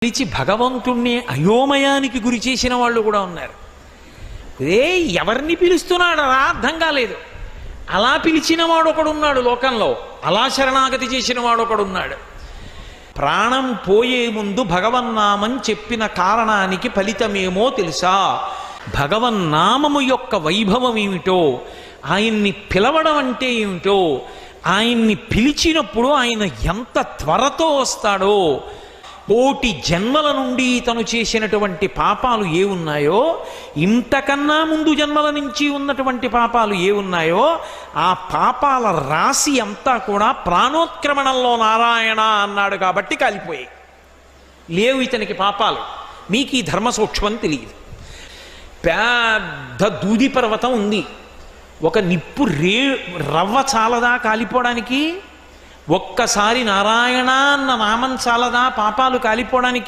పిలిచి భగవంతుణ్ణి అయోమయానికి గురి చేసిన వాళ్ళు కూడా ఉన్నారు. ఎవరిని పిలుస్తున్నాడు అలా అర్థం కాలేదు. అలా పిలిచిన వాడు ఒకడున్నాడు లోకంలో, అలా శరణాగతి చేసిన వాడు ఒకడున్నాడు. ప్రాణం పోయే ముందు భగవన్నామం చెప్పిన కారణానికి ఫలితమేమో తెలుసా? భగవన్నామము యొక్క వైభవం ఏమిటో, ఆయన్ని పిలవడం అంటే ఏమిటో, ఆయన్ని పిలిచినప్పుడు ఆయన ఎంత త్వరతో వస్తాడో, కోటి జన్మల నుండి తను చేసినటువంటి పాపాలు ఏ ఉన్నాయో, ఇంతకన్నా ముందు జన్మల నుంచి ఉన్నటువంటి పాపాలు ఏ ఉన్నాయో, ఆ పాపాల రాశి అంతా కూడా ప్రాణోత్క్రమణంలో నారాయణ అన్నాడు కాబట్టి కాలిపోయాయి. లేవు ఇతనికి పాపాలు. మీకు ఈ ధర్మ సూక్ష్మం తెలియదు. పెద్ద దూది పర్వతం ఉంది. ఒక నిప్పు రవ్వ చాలదా కాలిపోవడానికి? ఒక్కసారి నారాయణ అన్న నామం చాలదా పాపాలు కాలిపోవడానికి?